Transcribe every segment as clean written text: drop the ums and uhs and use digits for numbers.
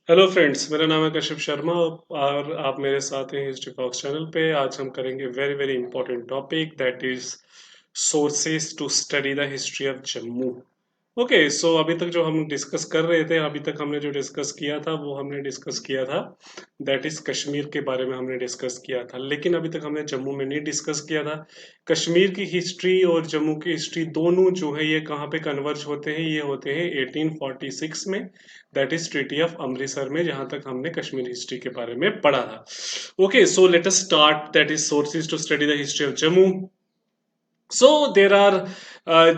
Hello friends, मेरा नाम है कशिप शर्मा और आप मेरे साथ हैं हिस्ट्री फॉक्स चैनल पे। आज हम करेंगे very very important topic that is sources to study the history of Jammu. Okay, so अभी तक जो हम डिस्कस कर रहे थे, अभी तक हमने जो डिस्कस किया था वो हमने डिस्कस किया था दैट इज कश्मीर के बारे में हमने डिस्कस किया था। लेकिन अभी तक हमने जम्मू में नहीं डिस्कस किया था। कश्मीर की हिस्ट्री और जम्मू की हिस्ट्री दोनों जो है ये कहाँ पे कन्वर्ज होते हैं, ये होते हैं 1846 में, that is treaty of Amritsar में, जहां तक हमने कश्मीर हिस्ट्री के बारे में पढ़ा था। Okay, so let us start that is sources to study the history of Jammu. So there are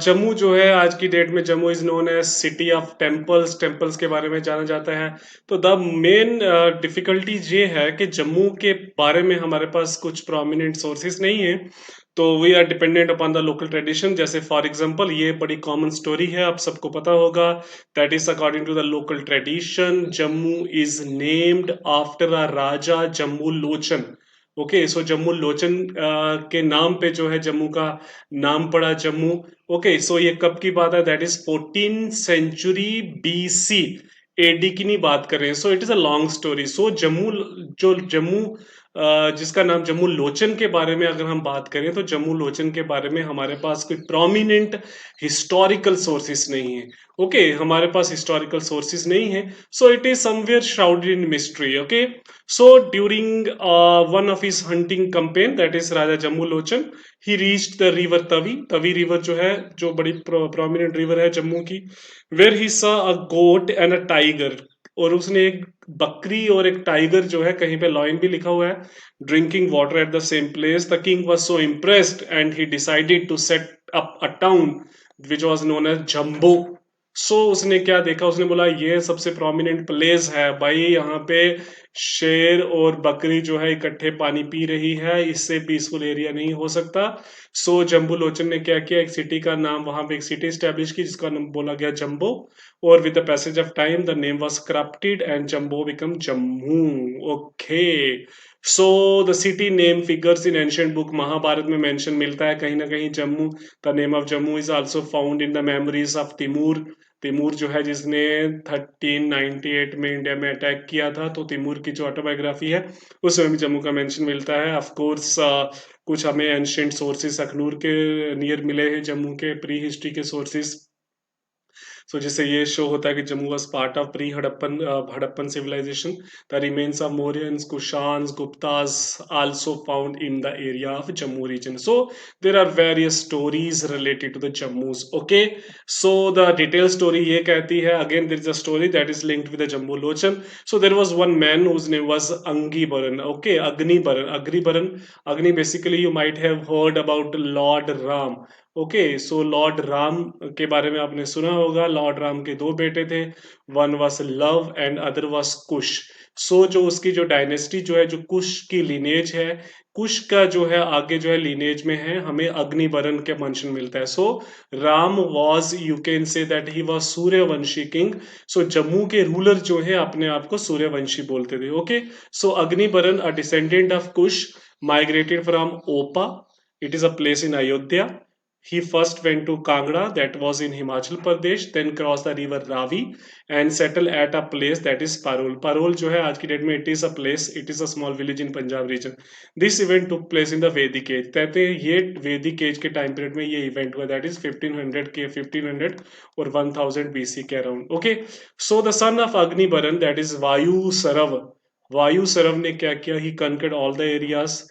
Jammu जो है आज की डेट में Jammu is known as city of temples. Temples के बारे में जाना जाता है। तो द मेन डिफिकल्टीज ये है कि जम्मू के बारे में हमारे पास कुछ प्रोमिनेंट सोर्सेज नहीं है। तो we are dependent upon the local tradition. जैसे फॉर एग्जांपल ये बड़ी कॉमन स्टोरी है, आप सबको पता होगा। That is according to the local tradition Jammu is named after a raja Jammu Lochan. Okay, so Jammu Lochan के नाम पे जो है जम्मू का नाम पड़ा जम्मू। ओके, सो ये कब की बात है? That is 14 century BC AD की नहीं बात कर रहे हैं। So it is a long story. So Jammu जो जम्मू जिसका नाम जम्मू लोचन के बारे में अगर हम बात करें तो जम्मू लोचन के बारे में हमारे पास कोई प्रोमिनेंट हिस्टोरिकल सोर्सेस नहीं है। ओके, हमारे पास हिस्टोरिकल सोर्सेस नहीं है। सो it is somewhere shrouded in mystery. Okay, so during one of his hunting campaign, that is Raja Jammu Lochan, he reached the river Tawi. Tawi river जो है, जो बड़ी प्रोमिनेंट रिवर है जम्मू की, where he saw a goat and a tiger। और उसने एक बकरी और एक टाइगर जो है, कहीं पे लॉइन भी लिखा हुआ है, drinking water at the same place. The king was so impressed and he decided to set up a town which was known as Jambu. So उसने क्या देखा, उसने बोला ये सबसे प्रोमिनेंट प्लेस है भाई, यहाँ पे शेर और बकरी जो है इकट्ठे पानी पी रही है, इससे पीसफुल एरिया नहीं हो सकता। सो जम्बू लोचन ने क्या किया, एक सिटी का नाम, वहां पे एक सिटी स्टैब्लिश की जिसका नाम बोला गया जम्बो। और with the passage of time the name was corrupted and Jambu became Jammu. Okay, so the city name figures in ancient book. Mahabharata में मेंशन मिलता है कहीं ना कहीं Jammu. The name of Jammu is also found in the memories of Timur. Timur जो है जिसने 1398 में इंडिया में अटैक किया था, तो तिमूर की जो ऑटोबायोग्राफी है उसमें भी जम्मू का मेंशन मिलता है। ऑफ कोर्स कुछ हमें एंशिएंट सोर्सेस अखनूर के नियर मिले हैं, जम्मू के प्री हिस्ट्री के सोर्सेस। सो जिससे ये शो होता है कि Jammu was part of pre Harappan Harappan civilization. The remains of Mauryans, Kushans, Guptas also found in the area of Jammu region. So there are various stories related to the Jammus. Okay, so the detail story ये कहती है, again there is a story that is linked with the Jammu Lochan. So there was one man whose name was Angibaran. Okay, Agnibaran, Agnibaran. Agni basically you might have heard about lord Ram. Okay, so lord Ram के बारे में आपने सुना होगा। Lord Ram के दो बेटे थे, one was Luv and other was Kush. So जो उसकी जो डायनेस्टी जो है, जो कुश की लिनेज है, कुश का जो है आगे जो है लिनेज में है, हमें अग्निवरण के मेंशन मिलता है। So Ram was, you can say that he was Suryavanshi king. So Jammu के रूलर जो है अपने आप को सूर्यवंशी बोलते थे। Okay, so Agnivaran a descendant of Kush migrated from Opa, it is a place in Ayodhya. He first went to Kangra, that was in Himachal Pradesh, then crossed the river Ravi and settled at a place that is Parol. Parol जो है आज की date में it is a place, it is a small village in Punjab region. This event took place in the Vedic age. कहते हैं ये Vedic age के time period में ये इवेंट हुआ, that is 1500 के 1500 और 1000 BC के around. Okay, so the son of Agnibaran, that is Vayu Sarav, वायु सरव ने क्या किया, ही conquered all the areas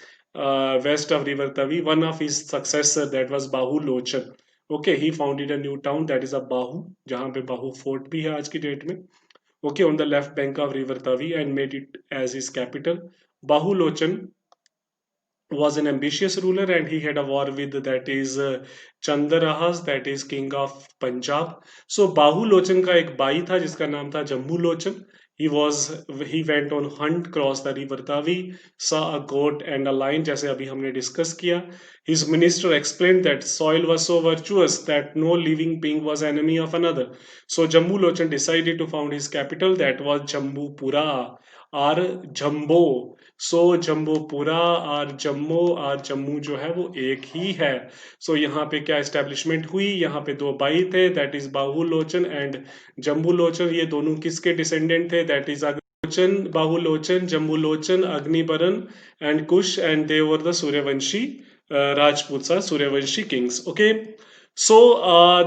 west of river Tavi. One of his successor, that was Bahu Lochan. Okay, he founded a new town that is a Bahu, जहाँ पे बाहू fort भी है आज की डेट में। Okay, on the left bank of river Tavi and made it as his capital. Bahu Lochan was an ambitious ruler and he had a war with, that is Chandarahas, that is king of Punjab. So Bahu Lochan का एक भाई था जिसका नाम था जम्मू लोचन। He went on hunt, crossed the river Tavi, saw a goat and a lion, जैसे अभी हमने डिस्कस किया। His minister explained that soil was so virtuous that no living being was enemy of another. So Jammu Lochan decided to found his capital, that was Jambupura और जम्बो। सो जम्बोपुरा और जम्मू जो है वो एक ही है। सो यहाँ पे क्या एस्टेब्लिशमेंट हुई, यहाँ पे दो भाई थे, that is Bahu Lochan and Jambu Lochan. ये दोनों किसके डिसेंडेंट थे? that is Agnilochen, Bahulochen, Jambulochen, Agnibaran and Kush, and they were the Suryavanshi Rajputs, are Suryavanshi kings. Okay, so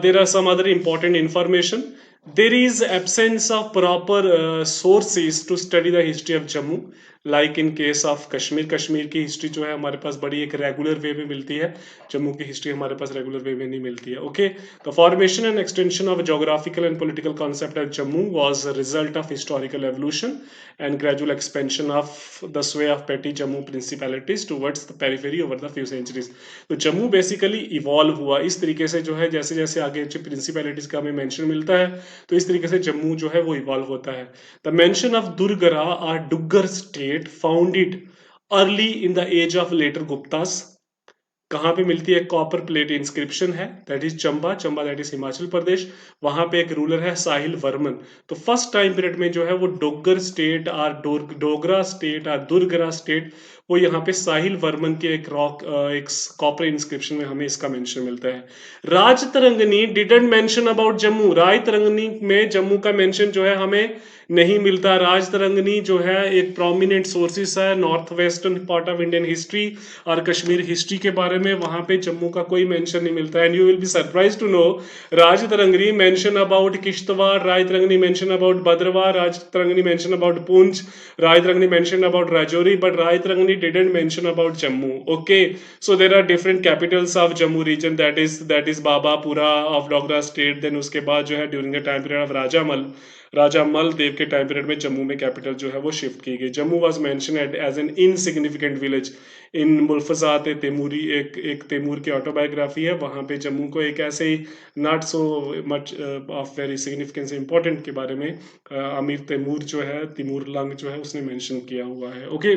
there are some other important information. There is absence of proper sources to study the history of Jammu. Like in case of Kashmir, Kashmir की history जो है हमारे पास बड़ी एक regular way में मिलती है, जम्मू की हिस्ट्री हमारे पास रेगुलर वे में नहीं मिलती है. Okay, the formation and extension of geographical and political concept of Jammu was result of historical evolution and gradual expansion of the sway of petty Jammu principalities towards the periphery over the few centuries. तो Jammu basically evolve हुआ इस तरीके से जो है, जैसे जैसे आगे प्रिंसिपैलिटीज का हमें मेंशन मिलता है, तो इस तरीके से जम्मू जो है वो इवॉल्व होता है. द मेंशन ऑफ दुर्गरा और Duggar state founded early in the age of later Guptas. कहाँ पे मिलती है? कॉपर प्लेट इंस्क्रिप्शन है, that is Chamba, Chamba that is Himachal Pradesh. वहां पे एक रूलर है साहिल वर्मन. तो फर्स्ट टाइम पीरियड में जो है वो डोगर स्टेट और डोगरा स्टेट और दुर्गरा स्टेट, वो यहाँ पे साहिल वर्मन के एक रॉक एक कॉपर इंस्क्रिप्शन में हमें इसका मेंशन मिलता है. Rajatarangini didn't mention about Jammu. Rajatarangini में जम्मू का मेंशन जो है हमें नहीं मिलता. राजतरंगनी जो है एक प्रोमिनेंट सोर्सेस है north western part of Indian history और कश्मीर हिस्ट्री के बारे में, वहां पे जम्मू का कोई मेंशन नहीं मिलता. And you will be surprise to know Rajatarangini mention about Kishtwar, Rajatarangini mention about Bhadarwah, Rajatarangini mention about Poonch, Rajatarangini mention about Rajouri, but Rajatarangini didn't mention about Jammu. Okay, so there are different capitals of Jammu region, that is Babapura of Dogra state. Then उसके बाद जो है during the time period of Raja Mal Dev के time period में जम्मू में capital जो है वो शिफ्ट की गई. Jammu was mention as an insignificant village in Mulfuzat Timuri. एक तैमूर की ऑटोबायोग्राफी है, वहां पे जम्मू को एक ऐसे ही not so much of very significance important के बारे में अमीर तैमूर जो है, तिमूर लंग जो है, उसने मेंशन किया हुआ है. ओके,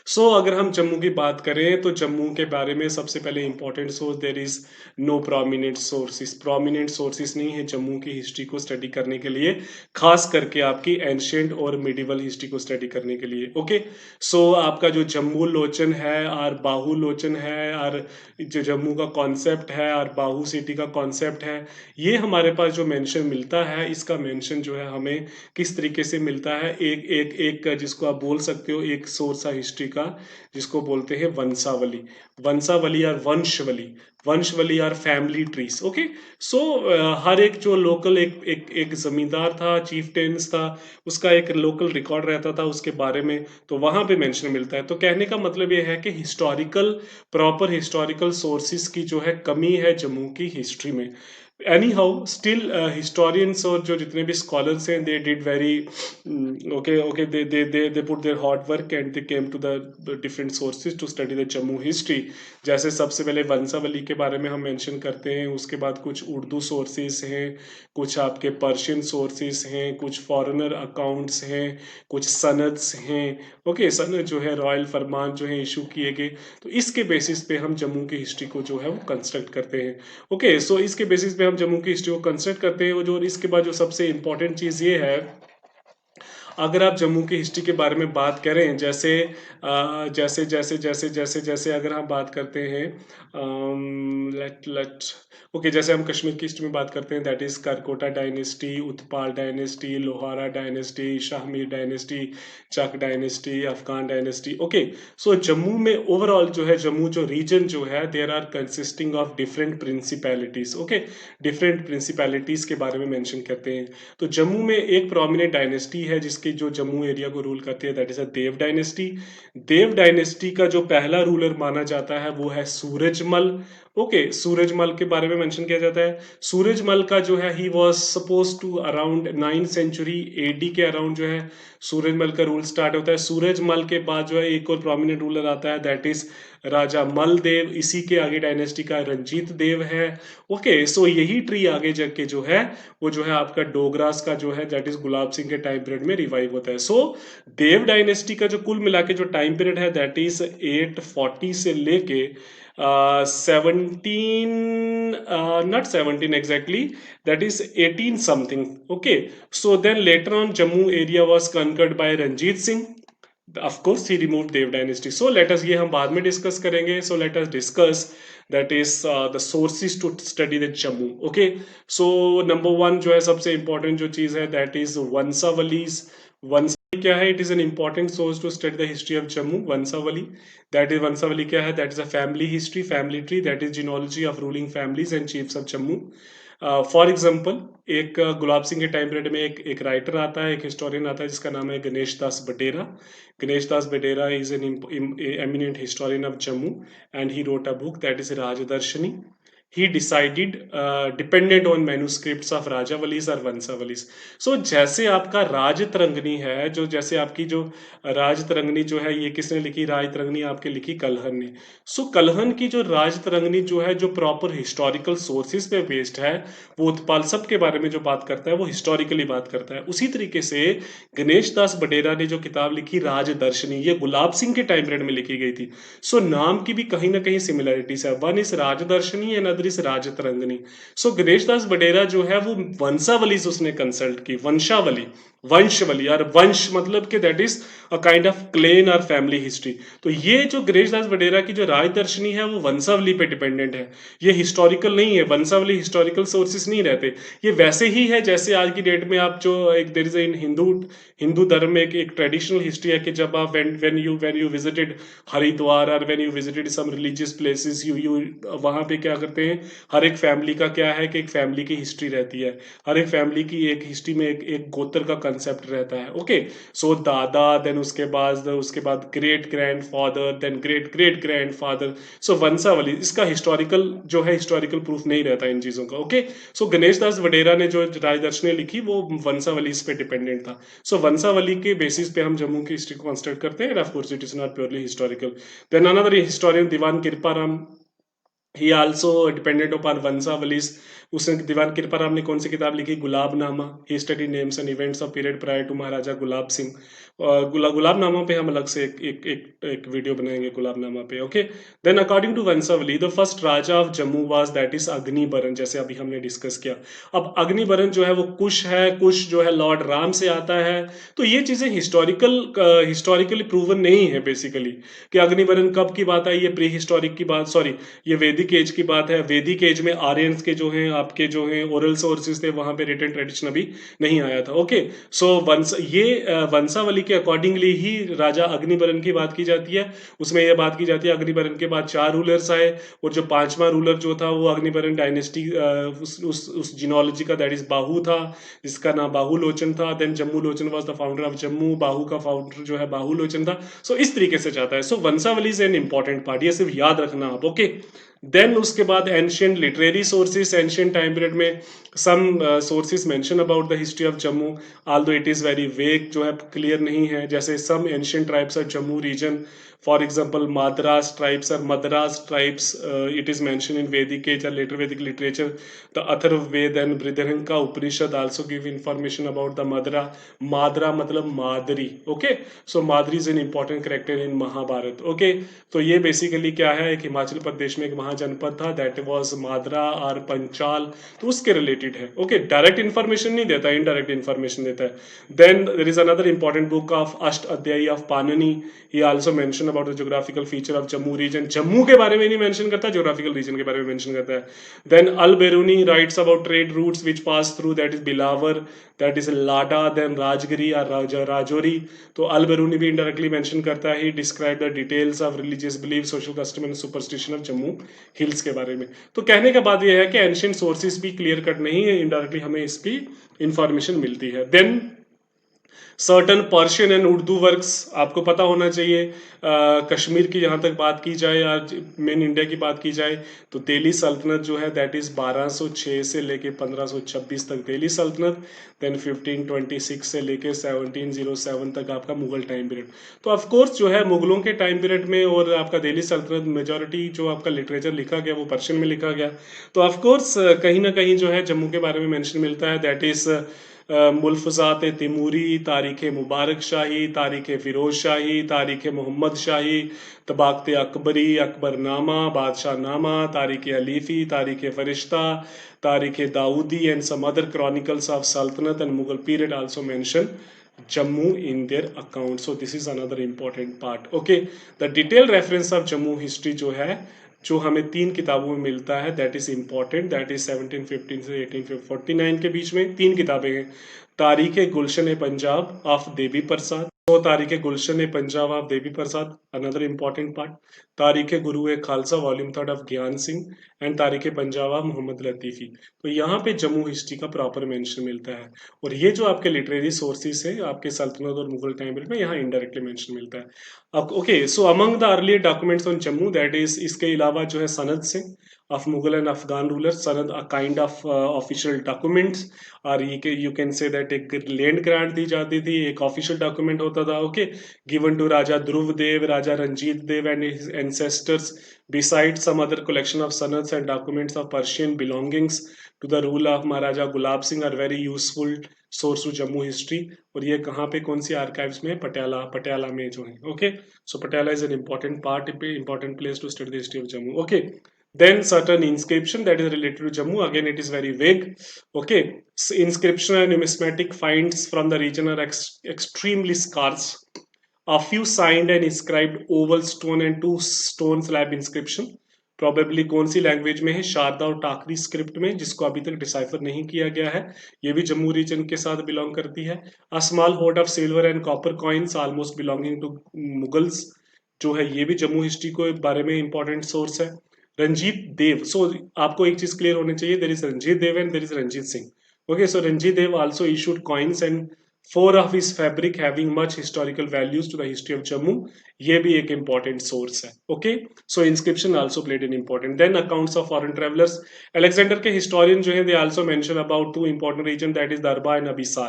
सो अगर हम जम्मू की बात करें तो जम्मू के बारे में सबसे पहले important source, there is no prominent sources. Prominent sources नहीं है जम्मू की हिस्ट्री को स्टडी करने के लिए, खास करके आपकी एंशियंट और मिडिवल हिस्ट्री को स्टडी करने के लिए. ओके, सो आपका जो जम्मू लोचन है और बाहु लोचन है और जो जम्मू का कॉन्सेप्ट है और बाहु सिटी का कॉन्सेप्ट है, ये हमारे पास जो मेंशन मिलता है, इसका मेंशन जो है हमें किस तरीके से मिलता है? एक एक एक जिसको आप बोल सकते हो एक सोर्स है हिस्ट्री का, जिसको बोलते हैं वंशावली. वंशावली और वंशवली, वंशवली और फैमिली ट्रीज. ओके, सो हर एक जो लोकल एक जमींदार था, चीफटेन्स था, उसका एक लोकल रिकॉर्ड रहता था उसके बारे में, तो वहां पे मेंशन मिलता है. तो कहने का मतलब ये है कि प्रॉपर हिस्टोरिकल सोर्सेस की जो है कमी है जम्मू की हिस्ट्री में. एनी हाउ स्टिल हिस्टोरियंस और जो जितने भी स्कॉलर्स हैं, they did very okay, they put their hard work and they came to the different sources to study the Jammu history. जैसे सबसे पहले वंशावली के बारे में हम मेंशन करते हैं, उसके बाद कुछ उर्दू सोर्सेज हैं, कुछ आपके पर्शियन सोर्सेज हैं, कुछ फॉरेनर अकाउंट्स हैं, कुछ सनद्स हैं. ओके, सनद जो है रॉयल फरमान जो है इशू किए गए, तो इसके बेसिस पे हम जम्मू की हिस्ट्री को जो है वो कंस्ट्रक्ट करते हैं. ओके, सो इसके बेसिस पे हम जम्मू की हिस्ट्री को कंस्ट्रक्ट करते हैं. जो इसके बाद जो सबसे इंपॉर्टेंट चीज़ ये है, अगर आप जम्मू की हिस्ट्री के बारे में बात करें, जैसे जैसे अगर हम बात करते हैं, लेट लेट ओके, जैसे हम कश्मीर की हिस्ट्री में बात करते हैं, that is Karkota dynasty, Utpala dynasty, Lohara dynasty, Shahmir dynasty, Chak dynasty, Afghan dynasty. Okay, so Jammu में ओवरऑल जो है, जम्मू जो रीजन जो है, there are consisting of different principalities. Okay, different principalities के बारे में मेंशन करते हैं. तो जम्मू में एक प्रोमिनेंट डायनेस्टी है जिसकी जो जम्मू एरिया को रूल करती है, that is a Dev dynasty. Dev dynasty का जो पहला रूलर माना जाता है वो है सूरजमल. ओके, सूरजमल के बारे में मेंशन किया जाता है. सूरजमल का जो है, he was suppose to around 9th century AD के अराउंड जो है सूरजमल का रूल स्टार्ट होता है. सूरजमल के बाद जो है एक और प्रोमिनेंट रूलर आता है, दैट इज राजा मलदेव. इसी के आगे डायनेस्टी का रंजीत देव है. ओके, सो यही ट्री आगे जाके जो है वो जो है आपका डोगरास का जो है, दैट इज गुलाब सिंह के टाइम पीरियड में रिवाइव होता है. सो देव डायनेस्टी का जो कुल मिला के जो टाइम पीरियड है, दैट इज 840 से लेके 17 not 17 exactly, that is 18 something. Okay, so then later on Jammu area was conquered by Ranjit Singh. Of course he removed Dev dynasty. So let us, ये हम बाद में डिस्कस करेंगे. So let us discuss that is the sources to study the Jammu. Okay, so number one जो है सबसे important जो चीज़ है that is वंशावलीज. वंशावली क्या है? It is an important source to study the history of Jammu. वंशावली, that is वंशावली क्या है? That is a family history, family tree, that is genealogy of ruling families and chiefs of Jammu. For example, एक गुलाब सिंह के time period में एक writer आता है, एक हिस्टोरियन आता है जिसका नाम है Ganesh Das Batera. Ganesh Das Batera is an eminent historian of Jammu, and he wrote a book that is Rajdarshini. He decided dependent on manuscripts of राजावलीज और वंशावलीज. सो जैसे आपका राजतरंगिणी है, जो जैसे आपकी जो राजतरंगिणी जो है, ये किसने लिखी? राजतरंगिणी आपके लिखी कलहन ने. सो कलहन की जो राजतरंगिणी जो है, जो प्रॉपर हिस्टोरिकल सोर्सेज पे बेस्ड है, वो उत्पाल सब के बारे में जो बात करता है वो हिस्टोरिकली बात करता है. उसी तरीके से गणेश दास बडेरा ने जो किताब लिखी राजदर्शनी, ये गुलाब सिंह के टाइम पीरियड में लिखी गई थी. सो नाम की भी कहीं ना कहीं सिमिलरिटीज है. One is Rajdarshani and other is Rajatarangini. So Ganesh Das Badera जो है वो वंशावली से उसने कंसल्ट की. वंशावली, वंशवली, और वंश मतलब कि that is a kind of clan और फैमिली हिस्ट्री. तो ये जो गणेश दास बडेरा की जो राजदर्शनी है वो वंशावली पे डिपेंडेंट है. ये हिस्टोरिकल नहीं है. वंशावली हिस्टोरिकल सोर्सेस नहीं रहते. ये वैसे ही है जैसे आज की डेट में आप जो एक there is in Hindu Hindu धर्म में एक ट्रेडिशनल हिस्ट्री है कि जब आप व्हेन यू विजिटेड हरिद्वार और when you visited some religious places, you वहाँ पे क्या करते हैं, हर एक फैमिली का क्या है कि एक फैमिली की हिस्ट्री रहती है. हर एक फैमिली की एक हिस्ट्री में एक गोत्र का कंसेप्ट रहता है. ओके, सो दादा, देन उसके बाद great grand father, then great great grand father. So वंशावली, इसका हिस्टोरिकल जो है हिस्टोरिकल प्रूफ नहीं रहता इन चीज़ों का. ओके, सो गणेश दास वडेरा ने जो राजदर्शनी लिखी वो वंशावली इस पे डिपेंडेंट था. सो वंशावली के बेसिस पे हम जम्मू की हिस्ट्री को कंसिडर करते हैं. Of course it is not purely historical. Then another historian Diwan Kriparam, he also dependent upon vanshavalis. उसने दीवान कृपाराम ने कौन सी किताब लिखी? Gulabnama. He study names and events of period prior to Maharaja Gulab Singh. Gulabnama पे हम अलग से एक वीडियो बनाएंगे गुलाबनामा पे. Okay, then according to vanshavali the first raja of Jammu was that is Agnibaran, जैसे अभी हमने डिस्कस किया. अब अग्निबरन जो है वो कुश है. कुश जो है लॉर्ड राम से आता है. तो ये चीजें हिस्टोरिकली प्रूवन नहीं है बेसिकली कि अग्निबरन कब की बात है. ये प्री हिस्टोरिक की बात, सॉरी, ये वैदिक एज की बात है. वैदिक एज में आर्यंस के जो हैं आपके जो हैं ओरल सोर्सेज थे, वहां पे रिटन ट्रेडिशन अभी नहीं आया था. ओके, सो वंशावली के अकॉर्डिंगली ही राजा अग्निबरन की बात की जाती है. उसमें यह बात की जाती है अग्निबरन के बाद 4 रूलर्स आए, और जो 5वां रूलर जो था वो अग्निबरन डायनेस्टी उस जिनोलॉजी का, दैट इज बाहू था, जिसका नाम बाहू लोचन था. Then Jammu Lochan was the founder of Jammu. Bahu का फाउंडर जो है बाहू लोचन था. सो इस तरीके से जाता है. सो वंशावली इज एन इंपॉर्टेंट पार्ट, ये सिर्फ याद रखना आप. ओके, देन उसके बाद ancient literary sources. Ancient time period में some sources mention about the history of Jammu, although it is very vague, जो है क्लियर नहीं है. जैसे some ancient tribes of Jammu region, for example Madras tribes और Madras tribes, it is mention in Vedic age और later Vedic literature. The Atharvaveda and Brihadaranyaka Upanishad also give information about the Madra. Madra मतलब Madri. Okay, so Madari is an important character in Mahabharata. Okay, तो ये basically क्या है, एक हिमाचल प्रदेश में एक महाजनपद था, दैट वाज मादरा और पंचाल, तो उसके रिलेटेड है. ओके, डायरेक्ट इन्फॉर्मेशन नहीं देता, इनडायरेक्ट इन्फॉर्मेशन देता है. Then there is another important book of Ashtadhyayi of Panini. He also mention about the geographical feature of Jammu region. Jammu के बारे में नहीं मेंशन करता, ज्योग्राफिकल रीजन के बारे में मेंशन करता है. Then Al Biruni writes about trade routes which pass through, that is Billawar, that is Lada, then Rajgiri और राजौरी. तो अल बेरूनी भी इनडायरेक्टली मेंशन करता है. He describe the details of religious belief, social custom and superstition of Jammu hills के बारे में. तो कहने का बात यह है कि एंशियंट सोर्सेज भी क्लियर कट नहीं है, इनडायरेक्टली हमें इसकी इंफॉर्मेशन मिलती है. Then certain Persian and Urdu works आपको पता होना चाहिए. कश्मीर की जहाँ तक बात की जाए, आज मेन इंडिया की बात की जाए, तो दिल्ली सल्तनत जो है दैट इज़ 1206 से लेके 1526 तक दिल्ली सल्तनत. देन 1526 से लेके 1707 तक आपका मुगल टाइम पीरियड. तो ऑफकोर्स जो है मुगलों के टाइम पीरियड में और आपका दिल्ली सल्तनत, मेजोरिटी जो आपका लिटरेचर लिखा गया वो पर्शियन में लिखा गया. तो ऑफकोर्स कहीं ना कहीं जो है जम्मू के बारे में मेंशन मिलता है, दैट इज़ मुल्फजात तिमूरी, तारीख़ मुबारक शाही, तारीख़ फ़िरोज़ शाही, तारीख़ मोहम्मद शाही, तबाक़त अकबरी, अकबरनामा, बादशाह नामा, तारीख़ अलीफ़ी, Tarikh Farishta, Tarikh Daudi, and some other chronicles of Saltanat and Mughal period also mention Jammu in their account. So this is another important part. Okay, the detailed reference of Jammu history जो है, जो हमें 3 किताबों में मिलता है, that is important. That is 1715 से 1849 के बीच में 3 किताबें हैं. तारीख गुलशन पंजाब ऑफ देवी प्रसाद. तो Tarikh Gulshan Punjab of Devi Prasad, another important part. Tarikh Guru Khalsa volume 3 of ज्ञान सिंह एंड तारीख पंजाब ऑफ मोहम्मद लतीफी. तो यहाँ पे जम्मू हिस्ट्री का प्रॉपर मेंशन मिलता है. और ये जो आपके लिटरेरी सोर्सेज है आपके सल्तनत और मुगल टाइम पीरियड में, यहाँ इनडायरेक्टली मेंशन मिलता है. अब okay, so among the earlier documents on Jammu, that is, इसके अलावा जो है सनद Singh of Mughal and Afghan rulers, सनद a kind of official documents, और you can say that एक लैंड ग्रांट दी जाती थी, एक ऑफिशियल डॉक्यूमेंट होता था. Okay, given to Raja Dhruv Dev, Raja Ranjit Dev and his ancestors, besides some other collection of sanads and documents of Persian belongings to the rule of Maharaja Gulab Singh are very useful source to Jammu history. और ये कहाँ पे, कौन सी archives में? पटियाला में जो है. Okay, so Patiala is an important part, important place to study the history of Jammu. Okay, then certain inscription that is related to Jammu, again it is very vague. Okay, so inscription and numismatic finds from the region are extremely scarce. A few signed and inscribed oval stone and 2 stone slab inscription, probably कौन सी language में है? शारदा और टाकरी script में, जिसको अभी तक decipher नहीं किया गया है. ये भी जम्मू रीजन के साथ बिलोंग करती है. A small hoard of silver and copper coins almost belonging to Mughals, जो है ये भी जम्मू हिस्ट्री को बारे में इंपॉर्टेंट सोर्स है. रंजीत देव, सो आपको एक चीज क्लियर होनी चाहिए, there is Ranjit Dev and there is Ranjit Singh. Okay, so Ranjit Dev also issued coins and 4 of his fabric having much historical values to the history of Jammu. ये भी एक important source है. Okay, so inscription also played an important. Then accounts of foreign travelers. Alexander के historian जो है, they also mention about 2 important region, that is Darba and Abhisar.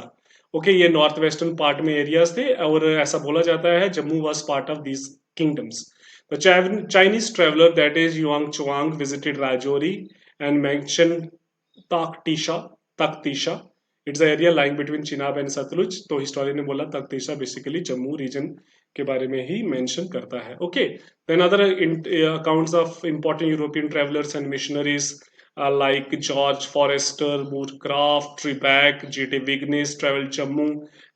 Okay, ये north western part में areas थे, और ऐसा बोला जाता है Jammu was part of these kingdoms. The Chinese traveler, that is Yuan Chuang, visited Rajouri and mentioned Taktisha. Taktisha, it's area lying between Chenab and Sutlej. तो historian ने बोला तख्तीसा बेसिकली जम्मू रीजन के बारे में ही मेंशन करता है. Okay, then other accounts of important European travellers and missionaries like George Forrester, Moorcraft, Tribeck, G.T. Vignis traveled Jammu,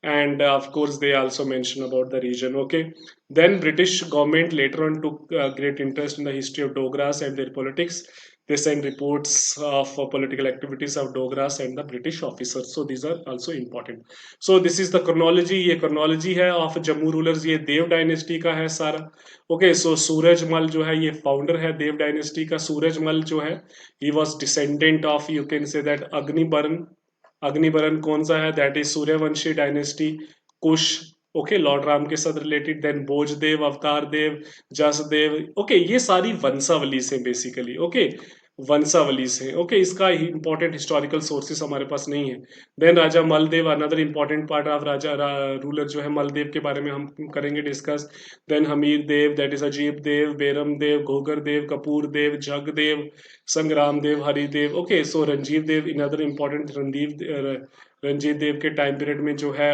and of course they also mention about the region. Okay, then British government later on took great interest in the history of Dogras and their politics. They send reports of political activities of Dogras and the British officers. So these are also important. So this is the chronology. ये chronology है of Jammu rulers. ये देव dynasty का है सारा. Okay, सो सूरजमल जो है ये founder है देव डायनेस्टी का. सूरजमल जो है, he was descendant of, you can say that, अग्निबर्न. अग्निबर्न कौन सा है? That is Suryavanshi dynasty. Kush, okay, Lord Ram के साथ रिलेटेड. देन भोजदेव, अवतार देव, जसदेव. ओके, ये सारी वंशावली से बेसिकली. ओके, वंशावली से. ओके, इसका इंपॉर्टेंट हिस्टोरिकल सोर्सेस हमारे पास नहीं है. Then Raja Maldev, another important part of raja ruler जो है मलदेव के बारे में हम करेंगे discuss. Then Hamir Dev, that is Ajib Dev, बेरम Dev, घोगर Dev, Kapoor Dev, Jag Dev, Sangram Dev, Haridev. Okay, so Ranjit Dev, in other important. Ranjit Dev के टाइम पीरियड में जो है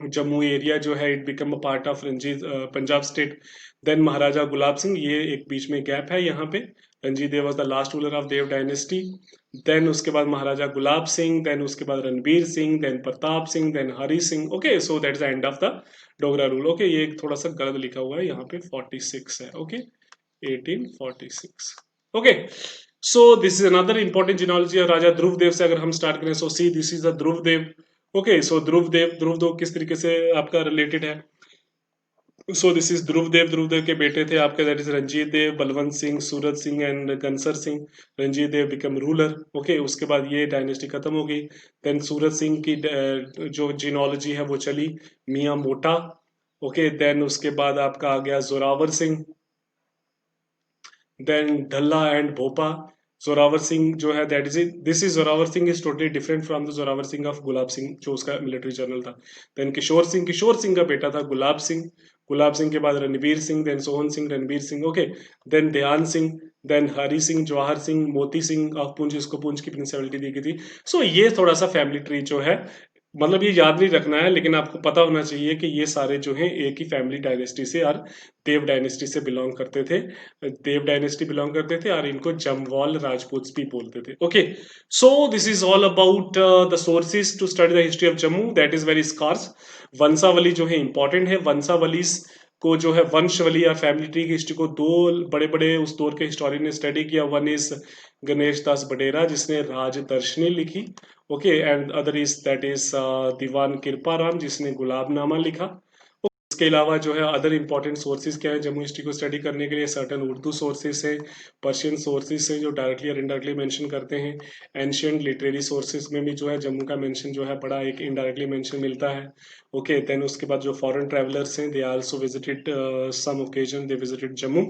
जम्मू एरिया जो है it become a part of Ranjit Punjab state. Then Maharaja Gulab Singh, ये एक बीच में गैप है यहाँ पे. Ranjit Dev was the last ruler of Dev dynasty. Then उसके बाद महाराजा गुलाब सिंह, देन उसके बाद Ranbir Singh, then Pratap Singh, then Hari Singh. Okay, so that is the end of the Dogra rule. Okay, ये थोड़ा सा गलत लिखा हुआ है यहाँ पे, 46 है. Okay, 1846. Okay, so this is another important genealogy of Raja Dhruvdev से अगर हम स्टार्ट करें. So see, this is the Dhruvdev. Okay, so Dhruvdev किस तरीके से आपका रिलेटेड है? सो दिस इज ध्रुवदेव के बेटे थे आपके, that is Ranjit Dev, Balwant Singh, Surat Singh and Gansar Singh. Ranjit Dev become ruler. Okay, उसके बाद ये डायनेस्टी खत्म हो गई. देन सूरत सिंह की जो जिनोलॉजी है वो चली, मियाँ मोटा. ओके, देन उसके बाद आपका आ गया जोरावर सिंह. Then Dhalla and Bhopa. जोरावर सिंह जो है, that is this is Zorawar Singh is totally different from the Zorawar Singh of Gulab Singh जो उसका मिलिट्री जनरल था. देन किशोर सिंह का बेटा था गुलाब सिंह. गुलाब सिंह के बाद Ranbir Singh, then Sohan Singh, Ranbir Singh. Okay, then Dhyan Singh, then Hari Singh, Jawahar Singh, Moti Singh of Poonch, इसको पुंछ की प्रिंसिपलिटी दी गई थी. सो ये थोड़ा सा फैमिली ट्री जो है मतलब ये याद नहीं रखना है, लेकिन आपको पता होना चाहिए कि ये सारे जो हैं एक ही फैमिली डायनेस्टी से और देव डायनेस्टी से बिलोंग करते थे। देव डायनेस्टी बिलोंग करते थे और इनको जमवाल राजपूत भी बोलते थे। Okay, so this is all about the sources to study the history of Jammu, that is very scarce. वंशावली जो है इंपॉर्टेंट है। वंशावलीज को जो है वंशवली या फैमिली ट्री की हिस्ट्री को दो बड़े बड़े उस दौर के हिस्टोरियन ने स्टडी किया। वन इज गणेश दास बडेरा जिसने राजदर्शनी लिखी, okay, and other is that is Diwan Kriparam जिसने गुलाबनामा लिखा। इसके अलावा जो है अदर इंपॉर्टेंट सोर्सेज क्या है जम्मू हिस्ट्री को स्टडी करने के लिए? सर्टन उर्दू सोर्सेज है, पर्शियन सोर्सेज है जो डायरेक्टली और इनडायरेक्टली मेंशन करते हैं। एंशियंट लिटरेरी सोर्सेज में भी जो है जम्मू का मेंशन जो है बड़ा एक इनडायरेक्टली मेंशन मिलता है। ओके, देन उसके बाद जो फॉरेन ट्रैवलर्स हैं they also visited some occasion they visited Jammu.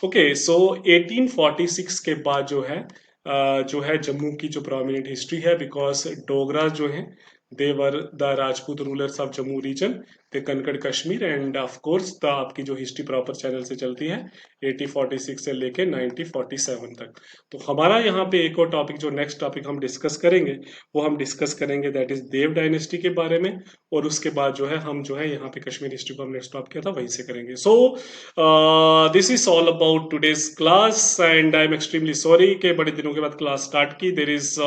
Okay, so 1846 के बाद जो है जम्मू की जो प्रोमिनेंट हिस्ट्री है, बिकॉज डोगरा जो है they were the Rajput rulers of Jammu region, the conquered Kashmir, and of course the आपकी जो हिस्ट्री प्रॉपर चैनल से चलती है 1846 से लेके 1947 तक। तो हमारा यहाँ पे एक और टॉपिक जो नेक्स्ट टॉपिक हम डिस्कस करेंगे वो हम डिस्कस करेंगे दैट इज देव डायनेस्टी के बारे में। और उसके बाद जो है हम जो है यहाँ पे कश्मीर हिस्ट्री को हमने स्टॉप किया था वहीं से करेंगे। सो this is all about today's class and I am extremely sorry कि बड़े दिनों के बाद क्लास स्टार्ट की। There is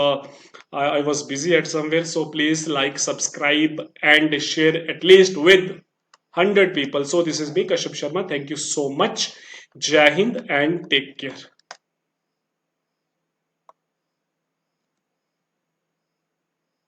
I was busy at somewhere, so please like, subscribe, and share at least with 100 people. So this is me, Kashyap Sharma. Thank you so much. Jai Hind and take care.